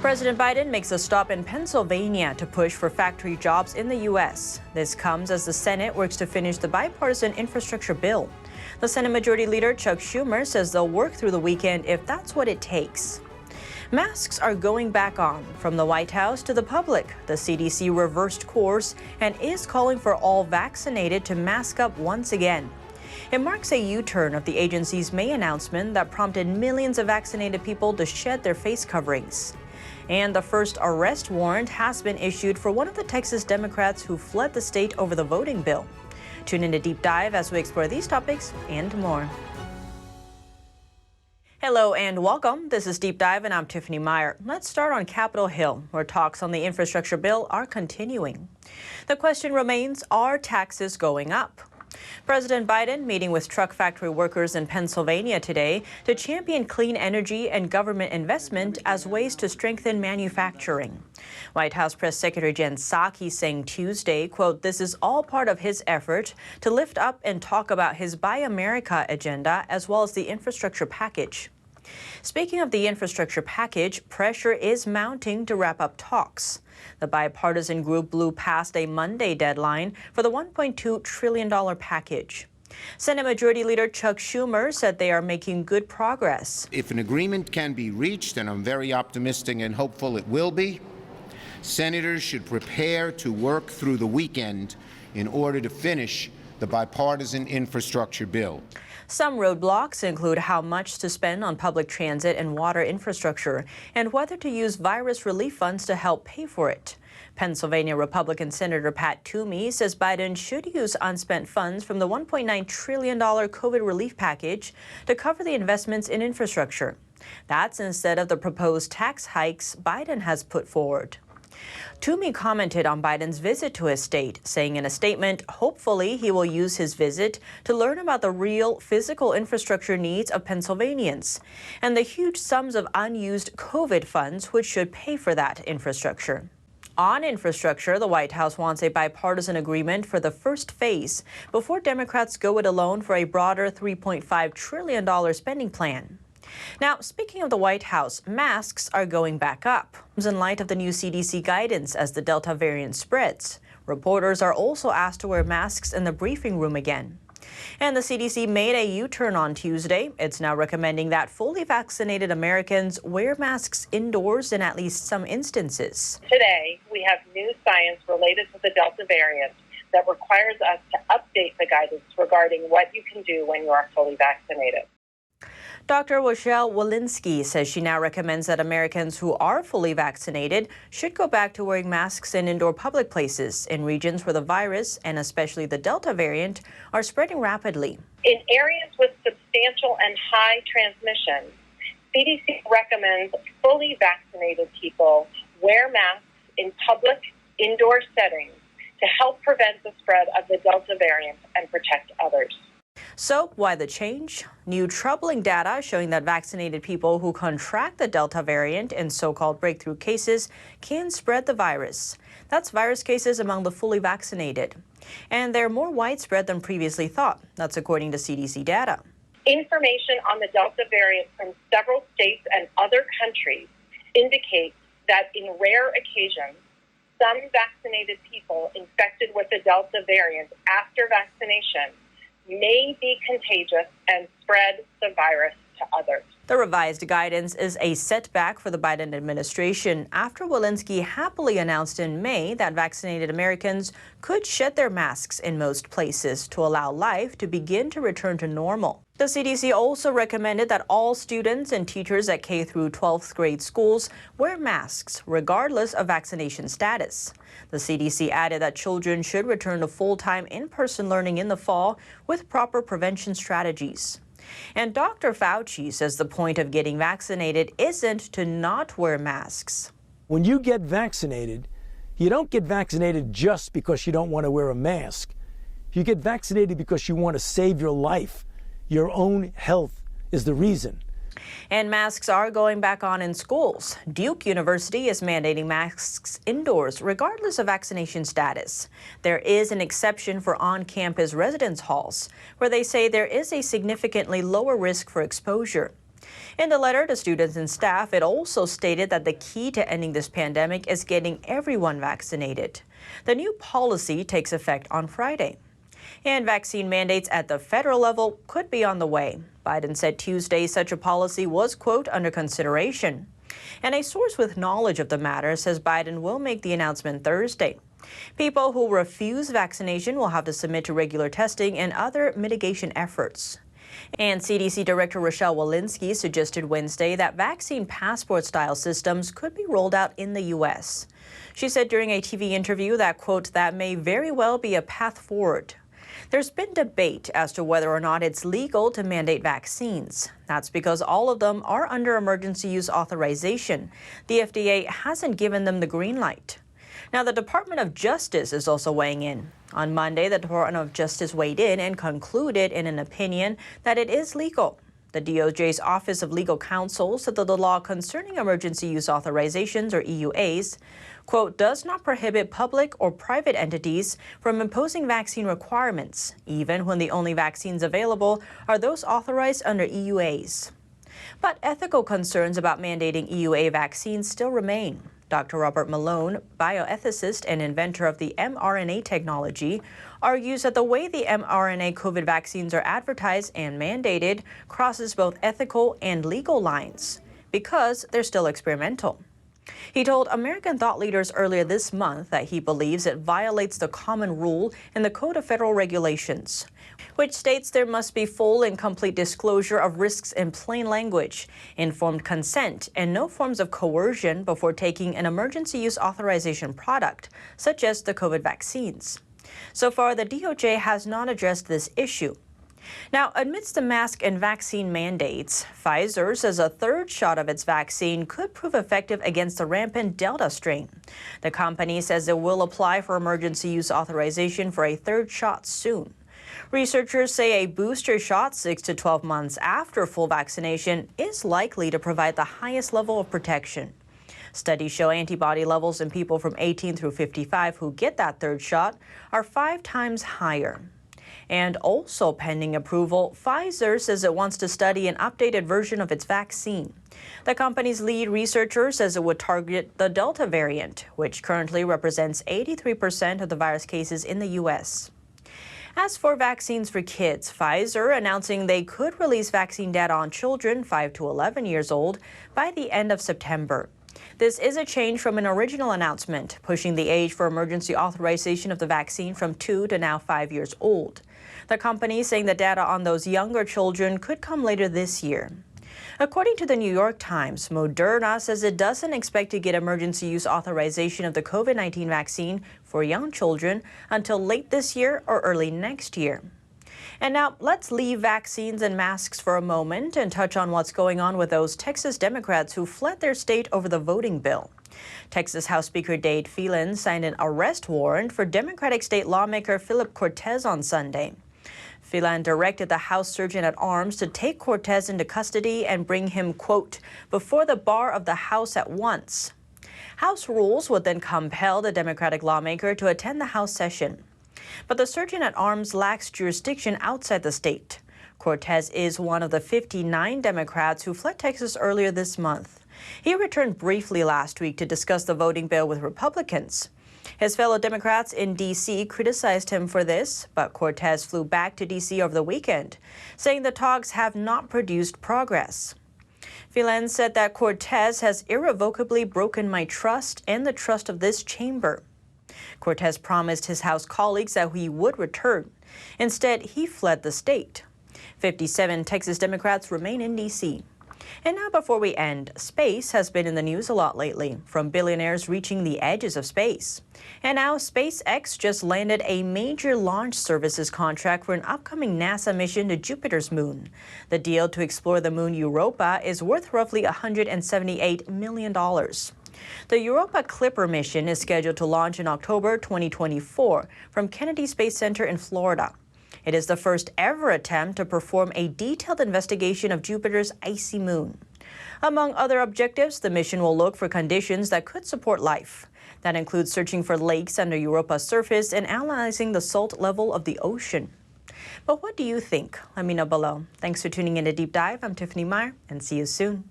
President Biden makes a stop in Pennsylvania to push for factory jobs in the U.S. This comes as the Senate works to finish the bipartisan infrastructure bill. The Senate Majority Leader Chuck Schumer says they'll work through the weekend if that's what it takes. Masks are going back on from the White House to the public. The CDC reversed course and is calling for all vaccinated to mask up once again. It marks a U-turn of the agency's May announcement that prompted millions of vaccinated people to shed their face coverings. And the first arrest warrant has been issued for one of the Texas Democrats who fled the state over the voting bill. Tune in to Deep Dive as we explore these topics and more. Hello and welcome. This is Deep Dive and I'm Tiffany Meier. Let's start on Capitol Hill, where talks on the infrastructure bill are continuing. The question remains, are taxes going up? President Biden meeting with truck factory workers in Pennsylvania today to champion clean energy and government investment as ways to strengthen manufacturing. White House Press Secretary Jen Psaki saying Tuesday, quote, "This is all part of his effort to lift up and talk about his Buy America agenda as well as the infrastructure package." Speaking of the infrastructure package, pressure is mounting to wrap up talks. The bipartisan group blew past a Monday deadline for the $1.2 trillion package. Senate Majority Leader Chuck Schumer said they are making good progress. If an agreement can be reached, and I'm very optimistic and hopeful it will be, senators should prepare to work through the weekend in order to finish the bipartisan infrastructure bill. Some roadblocks include how much to spend on public transit and water infrastructure and whether to use virus relief funds to help pay for it. Pennsylvania Republican Senator Pat Toomey says Biden should use unspent funds from the $1.9 trillion COVID relief package to cover the investments in infrastructure. That's instead of the proposed tax hikes Biden has put forward. Toomey commented on Biden's visit to his state, saying in a statement, hopefully he will use his visit to learn about the real physical infrastructure needs of Pennsylvanians and the huge sums of unused COVID funds which should pay for that infrastructure. On infrastructure, the White House wants a bipartisan agreement for the first phase before Democrats go it alone for a broader $3.5 trillion spending plan. Now, speaking of the White House, masks are going back up in light of the new CDC guidance as the Delta variant spreads. Reporters are also asked to wear masks in the briefing room again. And the CDC made a U-turn on Tuesday. It's now recommending that fully vaccinated Americans wear masks indoors in at least some instances. Today, we have new science related to the Delta variant that requires us to update the guidance regarding what you can do when you are fully vaccinated. Dr. Rochelle Walensky says she now recommends that Americans who are fully vaccinated should go back to wearing masks in indoor public places in regions where the virus, and especially the Delta variant, are spreading rapidly. In areas with substantial and high transmission, CDC recommends fully vaccinated people wear masks in public indoor settings to help prevent the spread of the Delta variant and protect others. So why the change? New troubling data showing that vaccinated people who contract the Delta variant in so-called breakthrough cases can spread the virus. That's virus cases among the fully vaccinated. And they're more widespread than previously thought. That's according to CDC data. Information on the Delta variant from several states and other countries indicates that in rare occasions, some vaccinated people infected with the Delta variant after vaccination may be contagious and spread the virus to others. The revised guidance is a setback for the Biden administration after Walensky happily announced in May that vaccinated Americans could shed their masks in most places to allow life to begin to return to normal. The CDC also recommended that all students and teachers at K through 12th grade schools wear masks regardless of vaccination status. The CDC added that children should return to full-time in-person learning in the fall with proper prevention strategies. And Dr. Fauci says the point of getting vaccinated isn't to not wear masks. When you get vaccinated, you don't get vaccinated just because you don't want to wear a mask. You get vaccinated because you want to save your life. Your own health is the reason. And masks are going back on in schools. Duke University is mandating masks indoors regardless of vaccination status. There is an exception for on-campus residence halls, where they say there is a significantly lower risk for exposure. In the letter to students and staff, it also stated that the key to ending this pandemic is getting everyone vaccinated. The new policy takes effect on Friday. And vaccine mandates at the federal level could be on the way. Biden said Tuesday such a policy was, quote, under consideration. And a source with knowledge of the matter says Biden will make the announcement Thursday. People who refuse vaccination will have to submit to regular testing and other mitigation efforts. And CDC Director Rochelle Walensky suggested Wednesday that vaccine passport-style systems could be rolled out in the U.S. She said during a TV interview that, quote, that may very well be a path forward. There's been debate as to whether or not it's legal to mandate vaccines. That's because all of them are under emergency use authorization. The FDA hasn't given them the green light. Now, the Department of Justice is also weighing in. On Monday, the Department of Justice weighed in and concluded in an opinion that it is legal. The DOJ's Office of Legal Counsel said that the law concerning emergency use authorizations, or EUAs, quote, does not prohibit public or private entities from imposing vaccine requirements, even when the only vaccines available are those authorized under EUAs. But ethical concerns about mandating EUA vaccines still remain. Dr. Robert Malone, bioethicist and inventor of the mRNA technology, argues that the way the mRNA COVID vaccines are advertised and mandated crosses both ethical and legal lines because they're still experimental. He told American thought leaders earlier this month that he believes it violates the common rule in the Code of Federal Regulations, which states there must be full and complete disclosure of risks in plain language, informed consent, and no forms of coercion before taking an emergency use authorization product, such as the COVID vaccines. So far, the DOJ has not addressed this issue. Now, amidst the mask and vaccine mandates, Pfizer says a third shot of its vaccine could prove effective against the rampant Delta strain. The company says it will apply for emergency use authorization for a third shot soon. Researchers say a booster shot 6 to 12 months after full vaccination is likely to provide the highest level of protection. Studies show antibody levels in people from 18 through 55 who get that third shot are 5 times higher. And also pending approval, Pfizer says it wants to study an updated version of its vaccine. The company's lead researcher says it would target the Delta variant, which currently represents 83% of the virus cases in the U.S. As for vaccines for kids, Pfizer announcing they could release vaccine data on children 5 to 11 years old by the end of September. This is a change from an original announcement, pushing the age for emergency authorization of the vaccine from 2 to now 5 years old. The company saying the data on those younger children could come later this year. According to the New York Times, Moderna says it doesn't expect to get emergency use authorization of the COVID-19 vaccine for young children until late this year or early next year. And now let's leave vaccines and masks for a moment and touch on what's going on with those Texas Democrats who fled their state over the voting bill. Texas House Speaker Dade Phelan signed an arrest warrant for Democratic state lawmaker Philip Cortez on Sunday. Phelan directed the House Surgeon at Arms to take Cortez into custody and bring him, quote, before the bar of the House at once. House rules would then compel the Democratic lawmaker to attend the House session. But the Surgeon at Arms lacks jurisdiction outside the state. Cortez is one of the 59 Democrats who fled Texas earlier this month. He returned briefly last week to discuss the voting bill with Republicans. His fellow Democrats in D.C. criticized him for this, but Cortez flew back to D.C. over the weekend, saying the talks have not produced progress. Phelan said that Cortez has irrevocably broken my trust and the trust of this chamber. Cortez promised his House colleagues that he would return. Instead, he fled the state. 57 Texas Democrats remain in D.C. And now before we end, space has been in the news a lot lately, from billionaires reaching the edges of space. And now SpaceX just landed a major launch services contract for an upcoming NASA mission to Jupiter's moon. The deal to explore the moon Europa is worth roughly $178 million. The Europa Clipper mission is scheduled to launch in October 2024 from Kennedy Space Center in Florida. It is the first ever attempt to perform a detailed investigation of Jupiter's icy moon. Among other objectives, the mission will look for conditions that could support life. That includes searching for lakes under Europa's surface and analyzing the salt level of the ocean. But what do you think? Let me know below. Thanks for tuning in to Deep Dive. I'm Tiffany Meier, and see you soon.